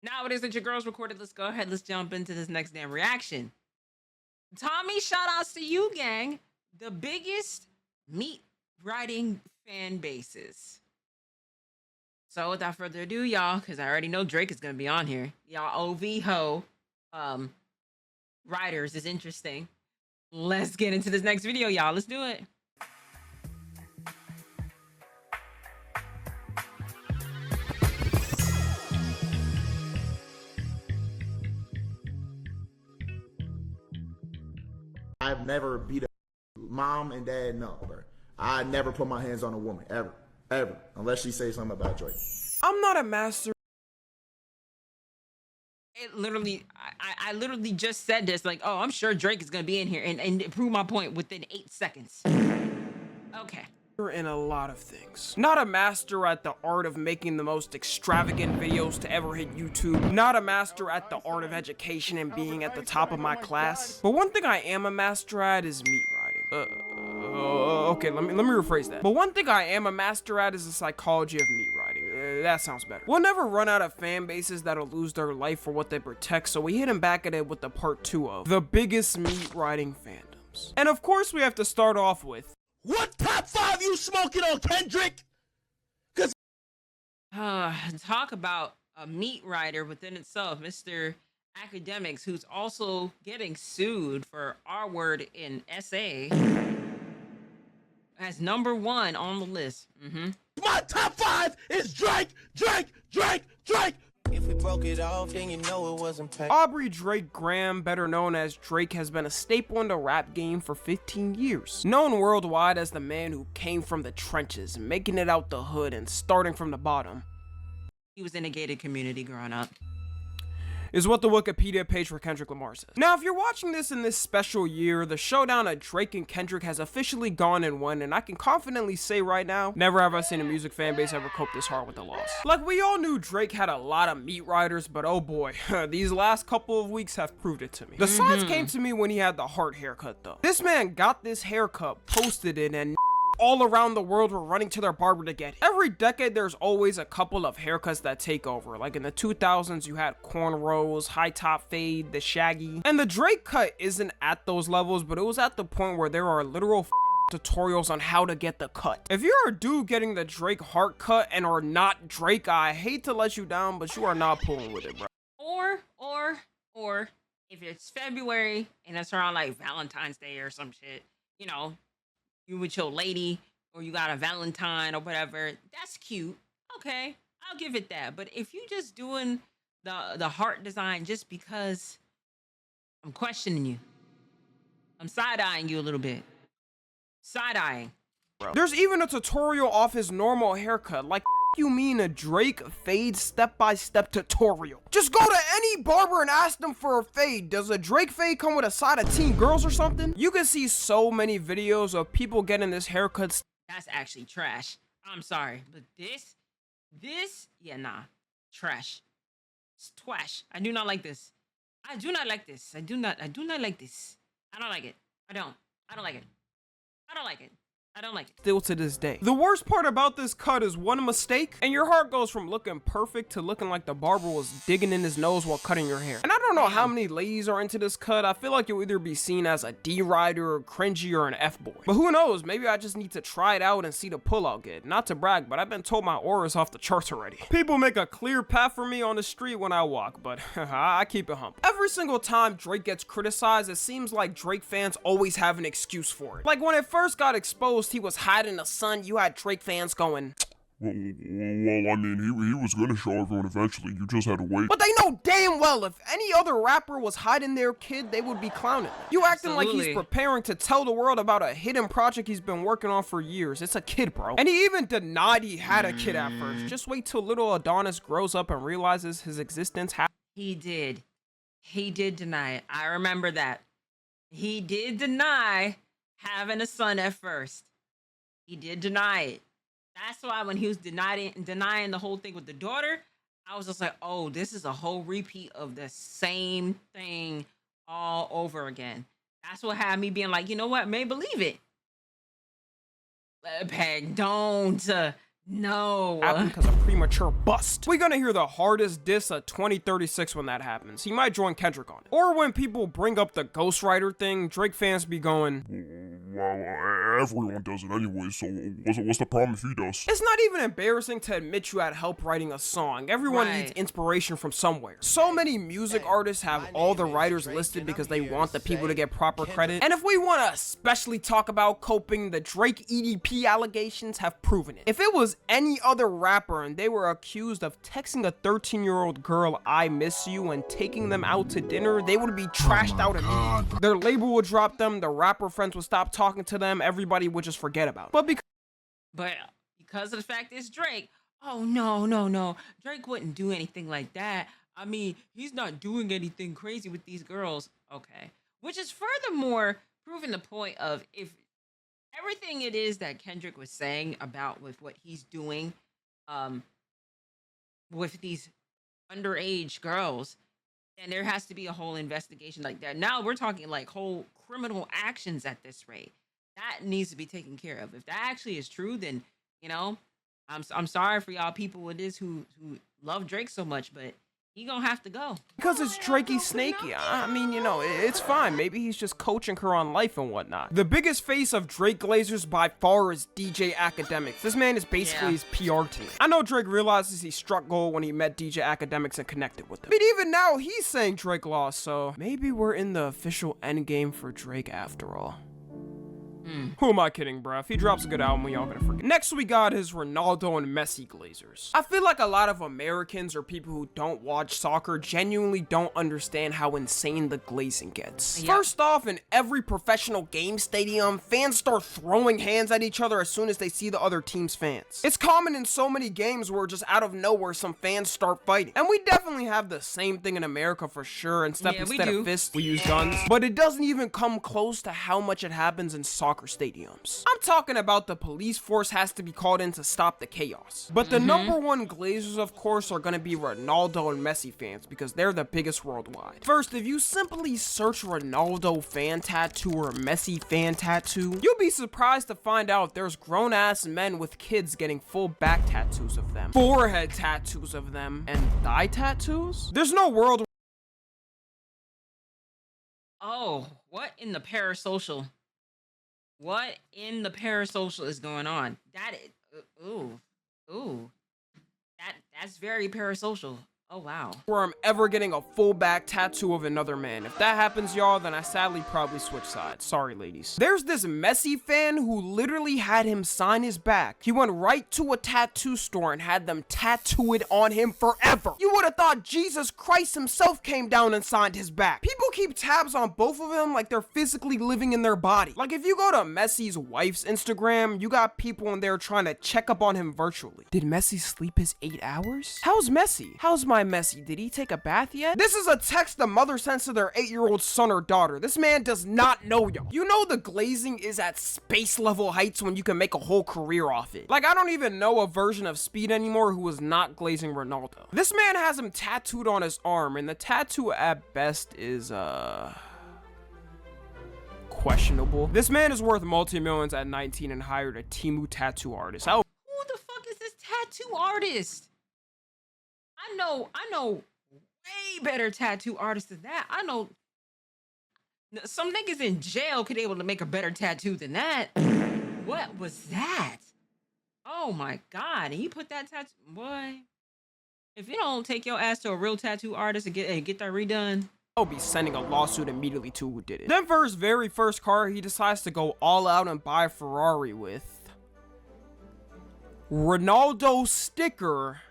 Now it is that your girls recorded. Let's go ahead. Let's jump into this next damn reaction. Tommy, shout outs to you, gang. The biggest meat writing fan bases. So without further ado, y'all, because I already know Drake is gonna be on here. Y'all, OV ho, writers is interesting. Let's get into this next video, y'all. Let's do it. I've never beat a mom and dad, no, bro. I never put my hands on a woman, ever, unless she says something about Drake. I'm not a master. It literally, I literally just said this, like, oh, I'm sure Drake is gonna be in here and prove my point within 8 seconds. Okay. In a lot of things. Not a master at the art of making the most extravagant videos to ever hit YouTube. Not a master at the art of education and being at the top of my class. But one thing I am a master at is meat riding. Okay, let me rephrase that. But one thing I am a master at is the psychology of meat riding. That sounds better. We'll never run out of fan bases that'll lose their life for what they protect, so we hit him back at it with the part 2 of the biggest meat riding fandoms. And of course we have to start off with, what top 5 you smoking on, Kendrick? Talk about a meat writer within itself, Mr. Academics, who's also getting sued for R word in SA, as number 1 on the list. My top 5 is Drake. If we broke it off, then you know it wasn't paid. Aubrey Drake Graham, better known as Drake, has been a staple in the rap game for 15 years. Known worldwide as the man who came from the trenches, making it out the hood and starting from the bottom. He was in a gated community growing up, is what the Wikipedia page for Kendrick Lamar says. Now, if you're watching this in this special year, the showdown of Drake and Kendrick has officially gone and won, and I can confidently say right now, never have I seen a music fan base ever cope this hard with the loss. Like, we all knew Drake had a lot of meat riders, but oh boy, these last couple of weeks have proved it to me. The signs came to me when he had the heart haircut though. This man got this haircut, posted it, and all around the world were running to their barber to get it. Every decade there's always a couple of haircuts that take over. Like in the 2000s you had cornrows, high top fade, the shaggy. And the Drake cut isn't at those levels, but it was at the point where there are literal tutorials on how to get the cut. If you're a dude getting the Drake heart cut and are not Drake, I hate to let you down, but you are not pulling with it, bro. Or if it's February and it's around like Valentine's Day or some shit, you know, you with your lady or you got a Valentine or whatever, that's cute. Okay, I'll give it that. But if you just doing the heart design just because, I'm questioning you. I'm side-eyeing you a little bit. Side-eyeing. There's even a tutorial off his normal haircut. Like, you mean a Drake fade step-by-step tutorial? Just go to any barber and ask them for a fade. Does a Drake fade come with a side of teen girls or something? You can see so many videos of people getting this haircut. That's actually trash. I'm sorry, but this, yeah, nah, trash. It's twash. I do not like this. I do not like this. I do not like this. I don't like it. I don't like it. I don't like it. I don't like it. Still to this day. The worst part about this cut is one mistake and your heart goes from looking perfect to looking like the barber was digging in his nose while cutting your hair. And I don't know how many ladies are into this cut. I feel like you'll either be seen as a D-rider or cringy or an F-boy. But who knows, maybe I just need to try it out and see the pullout good. Not to brag, but I've been told my aura is off the charts already. People make a clear path for me on the street when I walk, but I keep it humble. Every single time Drake gets criticized, it seems like Drake fans always have an excuse for it. Like when it first got exposed, he was hiding in the sun, you had Drake fans going, Well, I mean, he was gonna show everyone eventually, you just had to wait. But they know damn well if any other rapper was hiding their kid, they would be clowning. You acting like he's preparing to tell the world about a hidden project he's been working on for years. It's a kid, bro. And he even denied he had a kid at first. Just wait till little Adonis grows up and realizes his existence. He did deny it. I remember that. He did deny having a son at first. He did deny it. That's why when he was denying the whole thing with the daughter, I was just like, oh, this is a whole repeat of the same thing all over again. That's what had me being like, you know what? May believe it. Peg, don't No. happened because of premature bust. We're gonna hear the hardest diss of 2036 when that happens. He might join Kendrick on it. Or when people bring up the ghostwriter thing, Drake fans be going, Well, everyone does it anyway, so what's the problem if he does? it's not even embarrassing to admit you had help writing a song. Everyone needs Right. inspiration from somewhere. So many music artists have all the writers listed because they want the people to get proper credit. And if we want to especially talk about coping, the Drake EDP allegations have proven it. If it was any other rapper and they were accused of texting a 13-year-old girl I miss you and taking them out to dinner, they would be trashed out immediately. Their label would drop them, the rapper friends would stop talking to them, everybody would just forget about it. But because of the fact it's Drake, oh no. Drake wouldn't do anything like that. I mean, he's not doing anything crazy with these girls. Okay. Which is furthermore proving the point of if everything it is that Kendrick was saying about with what he's doing with these underage girls, then there has to be a whole investigation like that. Now we're talking like whole criminal actions at this rate. That needs to be taken care of. If that actually is true, then I'm sorry for y'all people it is who love Drake so much, but he gonna have to go. Because it's Drakey Snakey. I mean, it's fine. Maybe he's just coaching her on life and whatnot. The biggest face of Drake Glazers by far is DJ Academics. This man is basically his PR team. I know Drake realizes he struck gold when he met DJ Academics and connected with him. But even now, he's saying Drake lost, so maybe we're in the official endgame for Drake after all. Who am I kidding, bruh? If he drops a good album, we all gonna forget. Next, we got his Ronaldo and Messi Glazers. I feel like a lot of Americans or people who don't watch soccer genuinely don't understand how insane the glazing gets. Yep. First off, in every professional game stadium, fans start throwing hands at each other as soon as they see the other team's fans. It's common in so many games where just out of nowhere, some fans start fighting. And we definitely have the same thing in America for sure, instead of fists, we use guns. But it doesn't even come close to how much it happens in soccer stadiums. I'm talking about the police force has to be called in to stop the chaos. But the number one Glazers, of course, are gonna be Ronaldo and Messi fans because they're the biggest worldwide. First, if you simply search Ronaldo fan tattoo or Messi fan tattoo, you'll be surprised to find out there's grown-ass men with kids getting full back tattoos of them, forehead tattoos of them, and thigh tattoos. There's no world. Oh, what in the parasocial? What in the parasocial is going on? That is, that's very parasocial. Oh wow. Where I'm ever getting a full back tattoo of another man. If that happens, y'all, then I sadly probably switch sides. Sorry, ladies. There's this Messi fan who literally had him sign his back. He went right to a tattoo store and had them tattoo it on him forever. You would have thought Jesus Christ himself came down and signed his back. People keep tabs on both of them like they're physically living in their body. Like if you go to Messi's wife's Instagram, you got people in there trying to check up on him virtually. Did Messi sleep his 8 hours? How's Messi? How's my Messi? Did he take a bath yet? This is a text the mother sends to their 8-year-old son or daughter. This man does not know y'all. You know the glazing is at space level heights when you can make a whole career off it. Like I don't even know a version of Speed anymore who is not glazing Ronaldo. This man has him tattooed on his arm, and the tattoo at best is questionable. This man is worth multi-millions at 19 and hired a Temu tattoo artist. Who the fuck is this tattoo artist? I know way better tattoo artists than that. I know some niggas in jail could be able to make a better tattoo than that. What was that? Oh my god! And you put that tattoo, boy. If you don't take your ass to a real tattoo artist and get that redone, I'll be sending a lawsuit immediately to who did it. Then for his very first car, he decides to go all out and buy a Ferrari with Ronaldo sticker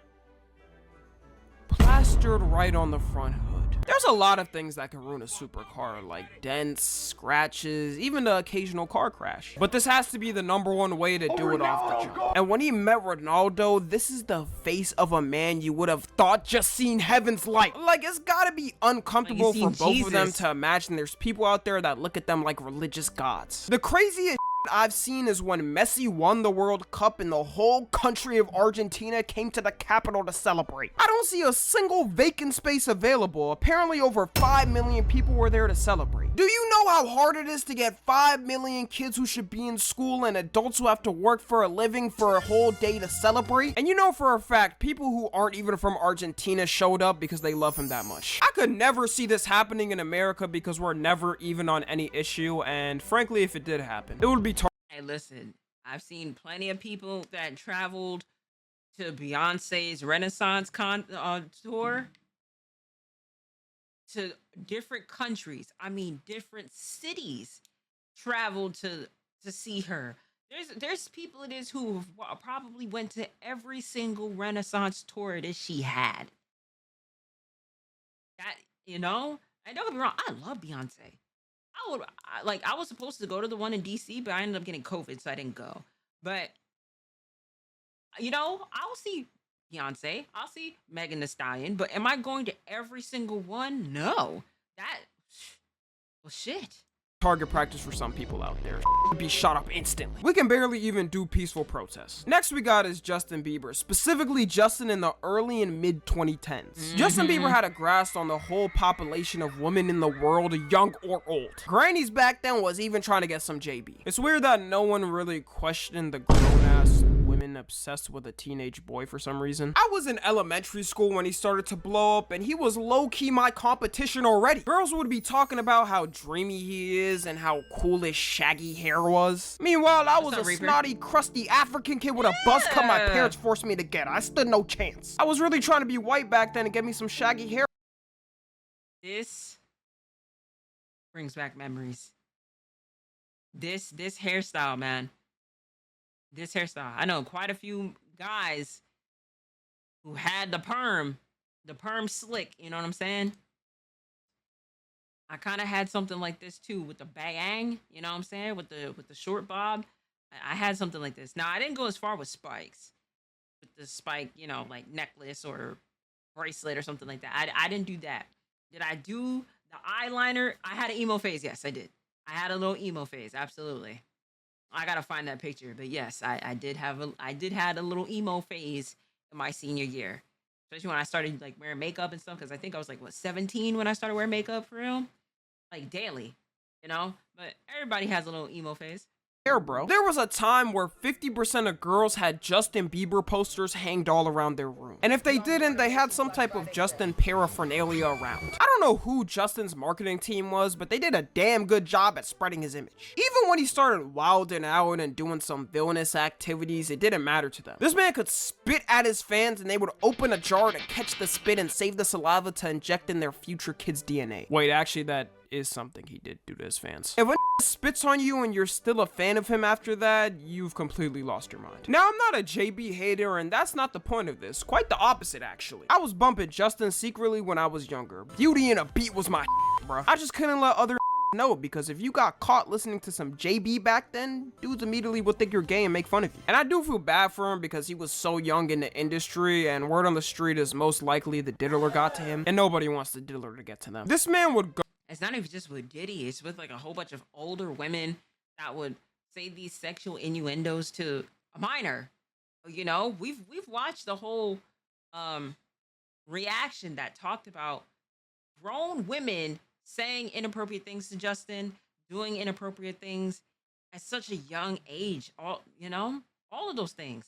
plastered right on the front hood. There's a lot of things that can ruin a supercar, like dents, scratches, even the occasional car crash. But this has to be the number one way to do it off the jump. And when he met Ronaldo, this is the face of a man you would have thought just seen heaven's light. Like, it's gotta be uncomfortable for both of them to imagine there's people out there that look at them like religious gods. The craziest I've seen is when Messi won the World Cup and the whole country of Argentina came to the capital to celebrate. I don't see a single vacant space available. Apparently over 5 million people were there to celebrate. Do you know how hard it is to get 5 million kids who should be in school and adults who have to work for a living for a whole day to celebrate? And you know for a fact, people who aren't even from Argentina showed up because they love him that much. I could never see this happening in America because we're never even on any issue, and frankly, if it did happen, it would be Hey, listen, I've seen plenty of people that traveled to Beyonce's Renaissance tour to different countries. I mean, different cities traveled to see her. There's people it is who probably went to every single Renaissance tour that she had. That, you know, and don't get me wrong, I love Beyonce. I was supposed to go to the one in DC, but I ended up getting COVID, so I didn't go. But you know, I'll see Beyonce, I'll see Megan Thee Stallion, but am I going to every single one? No. Well, shit. target practice for some people out there. Be shot up instantly. We can barely even do peaceful protests. Next we got is Justin Bieber, specifically Justin in the early and mid 2010s. Justin Bieber had a grasp on the whole population of women in the world, young or old. Grannies back then was even trying to get some JB. It's weird that no one really questioned the grown-ass women obsessed with a teenage boy for some reason. I was in elementary school when he started to blow up, and he was low-key my competition already. Girls would be talking about how dreamy he is and how cool his shaggy hair was. Meanwhile, I was a snotty, crusty African kid with a buzz cut my parents forced me to get. I stood no chance. I was really trying to be white back then and get me some shaggy hair. This brings back memories. This hairstyle, man. This hairstyle. I know quite a few guys who had the perm slick, you know what I'm saying? I kind of had something like this too with the bang, you know what I'm saying? With the short bob. I had something like this. Now, I didn't go as far with spikes. With the spike, you know, like necklace or bracelet or something like that. I didn't do that. Did I do the eyeliner? I had an emo phase. Yes, I did. I had a little emo phase. Absolutely. I gotta find that picture, but yes, I did have a little emo phase in my senior year, especially when I started like wearing makeup and stuff. Because I think I was like 17 when I started wearing makeup for real, like daily, you know. But everybody has a little emo phase. Bro. There was a time where 50% of girls had Justin Bieber posters hanged all around their room. And if they didn't, they had some type of Justin paraphernalia around. I don't know who Justin's marketing team was, but they did a damn good job at spreading his image. Even when he started wilding out and doing some villainous activities, it didn't matter to them. This man could spit at his fans and they would open a jar to catch the spit and save the saliva to inject in their future kids' DNA. Wait, actually that is something he did do to his fans. If a spits on you and you're still a fan of him after that, you've completely lost your mind. Now, I'm not a JB hater, and that's not the point of this. Quite the opposite, actually. I was bumping Justin secretly when I was younger. Beauty and a Beat was my bro. I just couldn't let other know, because if you got caught listening to some JB back then, dudes immediately would think you're gay and make fun of you. And I do feel bad for him because he was so young in the industry, and word on the street is most likely the diddler got to him, and nobody wants the diddler to get to them. This man would go. It's not even just with Diddy. It's with like a whole bunch of older women that would say these sexual innuendos to a minor. You know, we've watched the whole reaction that talked about grown women saying inappropriate things to Justin, doing inappropriate things at such a young age. All of those things.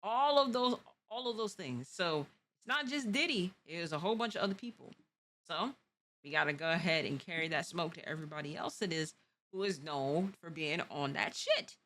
All of those things. So it's not just Diddy. It was a whole bunch of other people. So we gotta go ahead and carry that smoke to everybody else that is who is known for being on that shit.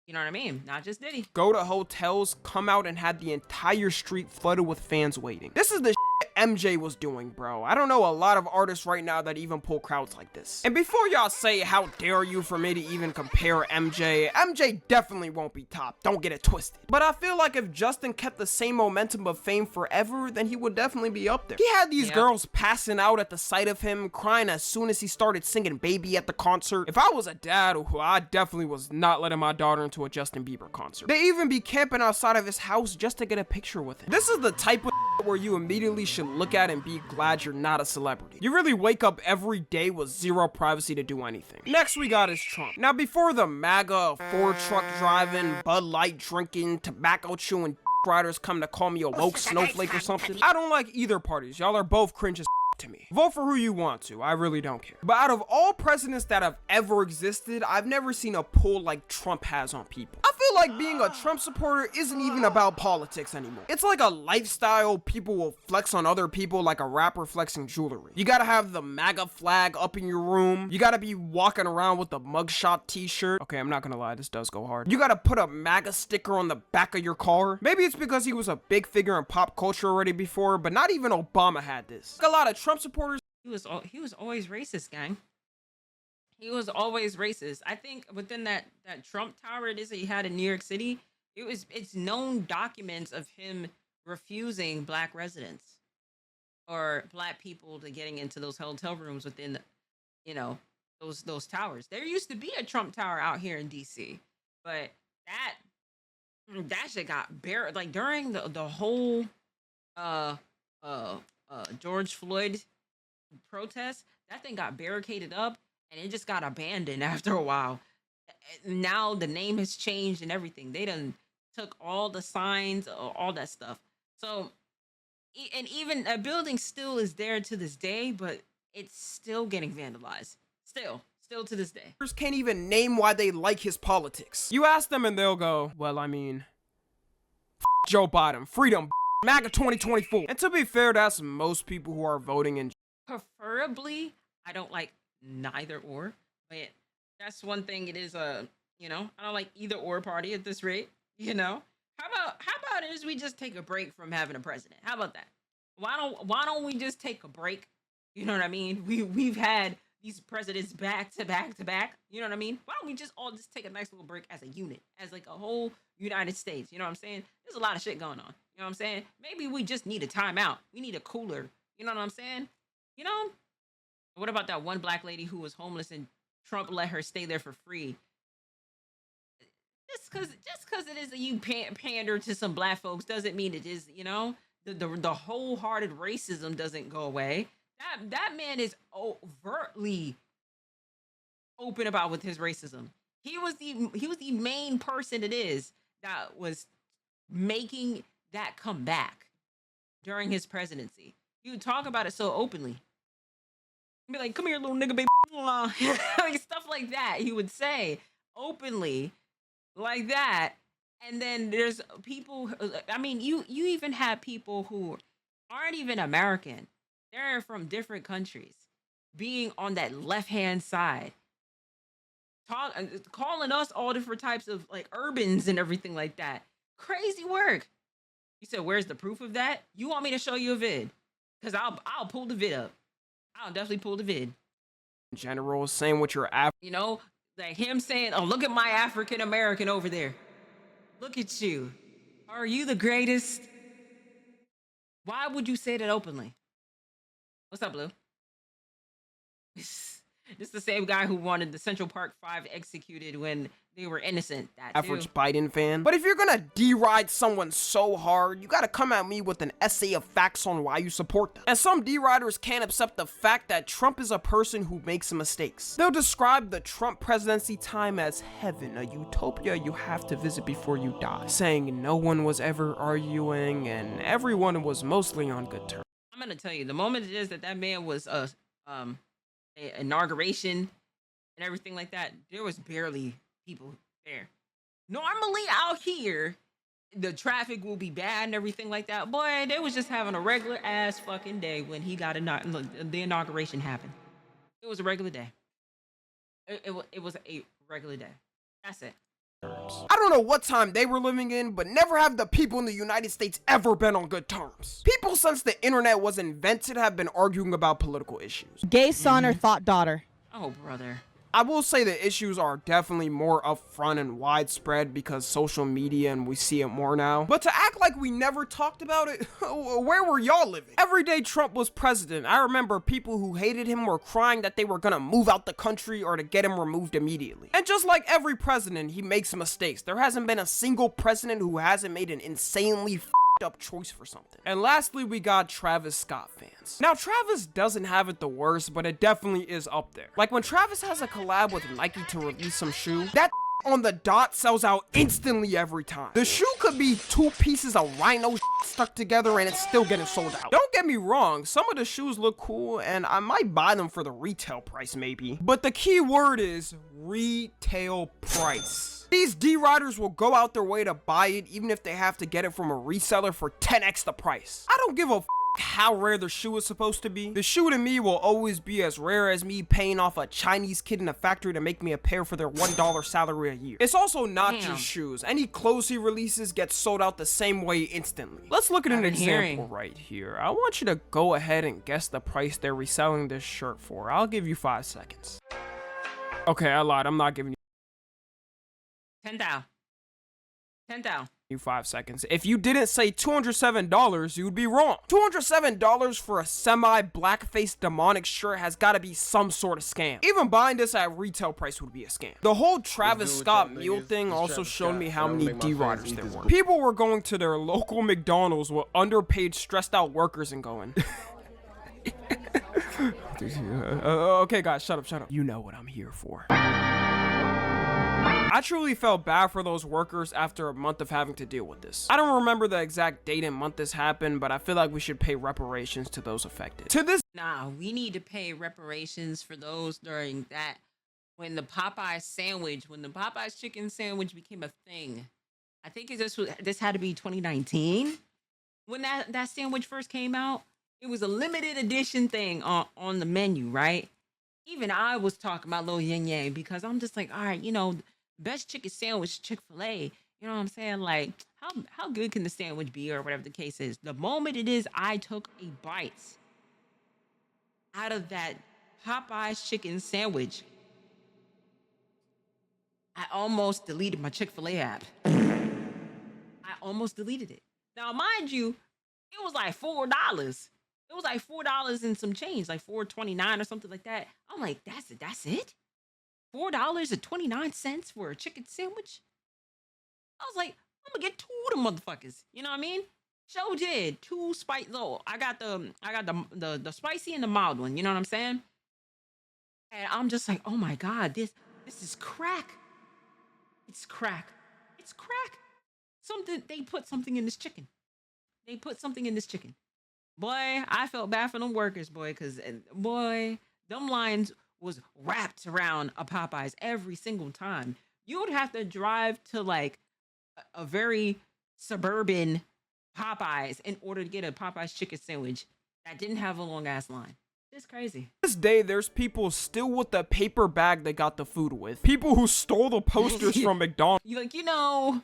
You know what I mean? Not just Diddy. Go to hotels, come out and had the entire street flooded with fans waiting. This is the shit MJ was doing, bro. I don't know a lot of artists right now that even pull crowds like this. And before y'all say, how dare you for me to even compare MJ definitely won't be top. Don't get it twisted. But I feel like if Justin kept the same momentum of fame forever, then he would definitely be up there. He had these girls passing out at the sight of him, crying as soon as he started singing Baby at the concert. If I was a dad, I definitely was not letting my daughter into a Justin Bieber concert. They even be camping outside of his house just to get a picture with him. This is the type of where you immediately should look at and be glad you're not a celebrity. You really wake up every day with zero privacy to do anything. Next we got is Trump. Now before the MAGA, Ford truck driving, Bud Light drinking, tobacco chewing riders come to call me a woke snowflake or something, I don't like either parties. Y'all are both cringe as to me. Vote for who you want to, I really don't care. But out of all presidents that have ever existed, I've never seen a pull like Trump has on people. I feel like being a Trump supporter isn't even about politics anymore. It's like a lifestyle people will flex on other people like a rapper flexing jewelry. You gotta have the MAGA flag up in your room. You gotta be walking around with the mugshot t-shirt. Okay, I'm not gonna lie, this does go hard. You gotta put a MAGA sticker on the back of your car. Maybe it's because he was a big figure in pop culture already before, but not even Obama had this. Like a lot of Trump supporters. He was always racist, gang. He was always racist. I think within that Trump Tower it is that he had in New York City, it's known documents of him refusing black residents or black people to getting into those hotel rooms within, you know, those towers. There used to be a Trump Tower out here in DC, but that shit got buried. Like during the whole George Floyd protest, that thing got barricaded up and it just got abandoned after a while. Now the name has changed and everything. They done took all the signs, all that stuff. So, and even a building still is there to this day, but it's still getting vandalized. Still to this day. Can't even name why they like his politics. You ask them and they'll go, well, I mean, Joe Biden, freedom, MAGA 2024. And to be fair, that's most people who are voting in. Preferably, I don't like neither or, but that's one thing. It is you know, I don't like either or party at this rate. You know, how about is we just take a break from having a president? How about that? Why don't we just take a break? You know what I mean? We've had these presidents back to back to back. You know what I mean? Why don't we just all just take a nice little break as a unit, as like a whole United States? You know what I'm saying? There's a lot of shit going on. You know what I'm saying? Maybe we just need a timeout. We need a cooler. You know what I'm saying? You know? What about that one black lady who was homeless and Trump let her stay there for free? Just because it is a you pander to some black folks doesn't mean it is, you know? The wholehearted racism doesn't go away. That man is overtly open about with his racism. He was the main person it is that was making that come back during his presidency. He would talk about it so openly. He'd be like, "Come here, little nigga, baby," like stuff like that. He would say openly like that. And then there's people. I mean, you even have people who aren't even American. They're from different countries, being on that left-hand side, calling us all different types of like urbans and everything like that. Crazy work. You said, "Where's the proof of that?" You want me to show you a vid? Because I'll pull the vid up. I'll definitely pull the vid. In general, same with your You know, like him saying, "Oh, look at my African American over there. Look at you. Are you the greatest?" Why would you say that openly? What's up, Blue? This is the same guy who wanted the Central Park 5 executed when they were innocent. That average Biden fan. But if you're gonna deride someone so hard, you gotta come at me with an essay of facts on why you support them. And some deriders can't accept the fact that Trump is a person who makes mistakes. They'll describe the Trump presidency time as heaven, a utopia you have to visit before you die, saying no one was ever arguing and everyone was mostly on good terms. I'm gonna tell you, the moment it is that man was a inauguration and everything like that, there was barely people there. Normally out here, the traffic will be bad and everything like that. Boy, they was just having a regular ass fucking day when he got the inauguration happened. It was a regular day. It was a regular day. That's it. I don't know what time they were living in, but never have the people in the United States ever been on good terms. People since the internet was invented have been arguing about political issues. Gay son or thought daughter? Oh, brother. I will say the issues are definitely more upfront and widespread because social media and we see it more now. But to act like we never talked about it, where were y'all living? Every day Trump was president, I remember people who hated him were crying that they were gonna move out the country or to get him removed immediately. And just like every president, he makes mistakes. There hasn't been a single president who hasn't made an insanely up choice for something. And lastly, we got Travis Scott fans. Now, Travis doesn't have it the worst, but it definitely is up there. Like when Travis has a collab with Nike to release some shoe, that on the dot sells out instantly every time. The shoe could be 2 pieces of rhino stuck together and it's still getting sold out. Don't get me wrong, some of the shoes look cool and I might buy them for the retail price maybe. But the key word is retail price. These D-Riders will go out their way to buy it even if they have to get it from a reseller for 10x the price. I don't give a how rare the shoe is supposed to be. The shoe to me will always be as rare as me paying off a Chinese kid in a factory to make me a pair for their $1 salary a year. It's also not just shoes. Any clothes he releases gets sold out the same way instantly. Let's look at an example right here. I want you to go ahead and guess the price they're reselling this shirt for. I'll give you 5 seconds. Okay, I lied. I'm not giving you 10,000. you 5 seconds. If you didn't say $207, you would be wrong. $207 for a semi-blackface demonic shirt has got to be some sort of scam. Even buying this at retail price would be a scam. The whole Travis Scott mule thing also showed me how many D-Riders there were. People were going to their local McDonald's with underpaid, stressed out workers and going... okay guys, shut up. You know what I'm here for. I truly felt bad for those workers after a month of having to deal with this. I don't remember the exact date and month this happened, but I feel like we should pay reparations to those affected. Nah, we need to pay reparations for those during that, when the Popeyes chicken sandwich became a thing. I think this had to be 2019 when that sandwich first came out. It was a limited edition thing on the menu, right? Even I was talking about Lil Yang Yang because I'm just like, all right, you know, best chicken sandwich, Chick-fil-A. You know what I'm saying? Like, how good can the sandwich be or whatever the case is? The moment it is, I took a bite out of that Popeyes chicken sandwich, I almost deleted my Chick-fil-A app. I almost deleted it. Now, mind you, it was like $4. It was like $4 and some change, like $4.29 or something like that. I'm like, that's it? $4.29 for a chicken sandwich? I was like, I'm gonna get 2 of them motherfuckers. You know what I mean? Show did 2 spice. No, I got the spicy and the mild one. You know what I'm saying? And I'm just like, oh my god, this is crack. It's crack. It's crack. They put something in this chicken. Boy, I felt bad for them workers, boy, because, boy, them lines was wrapped around a Popeyes every single time. You would have to drive to, like, a very suburban Popeyes in order to get a Popeyes chicken sandwich that didn't have a long-ass line. It's crazy. To this day, there's people still with the paper bag they got the food with. People who stole the posters from McDonald's. You like, you know...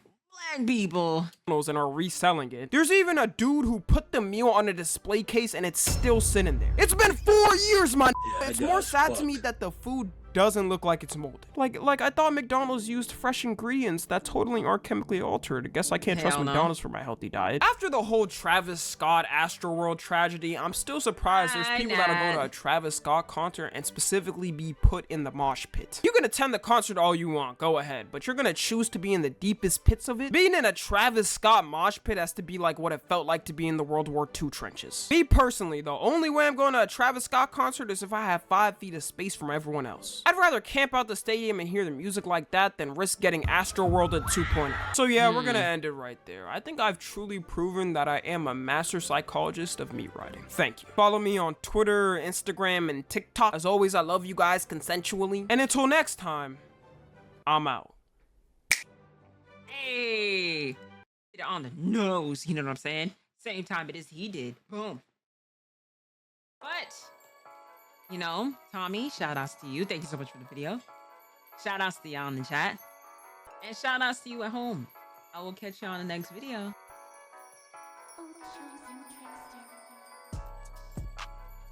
Black people and are reselling it. There's even a dude who put the meal on a display case and it's still sitting there. It's been 4 years, man. It's more sad to me that the food doesn't look like it's molded. Like I thought McDonald's used fresh ingredients that totally aren't chemically altered. I guess I can't trust McDonald's for my healthy diet. After the whole Travis Scott Astroworld tragedy, I'm still surprised there's people that'll go to a Travis Scott concert and specifically be put in the mosh pit. You can attend the concert all you want, go ahead, but you're gonna choose to be in the deepest pits of it? Being in a Travis Scott mosh pit has to be like what it felt like to be in the World War II trenches. Me personally, the only way I'm going to a Travis Scott concert is if I have 5 feet of space from everyone else. I'd rather camp out the stadium and hear the music like that than risk getting Astroworld at 2.0. So yeah, we're gonna end it right there. I think I've truly proven that I am a master psychologist of meat riding. Thank you. Follow me on Twitter, Instagram, and TikTok. As always, I love you guys consensually. And until next time, I'm out. Hey, get it on the nose. You know what I'm saying? Same time it is he did. Boom. But, you know, Tommy, shout outs to you. Thank you so much for the video. Shout outs to y'all in the chat. And shout outs to you at home. I will catch you on the next video.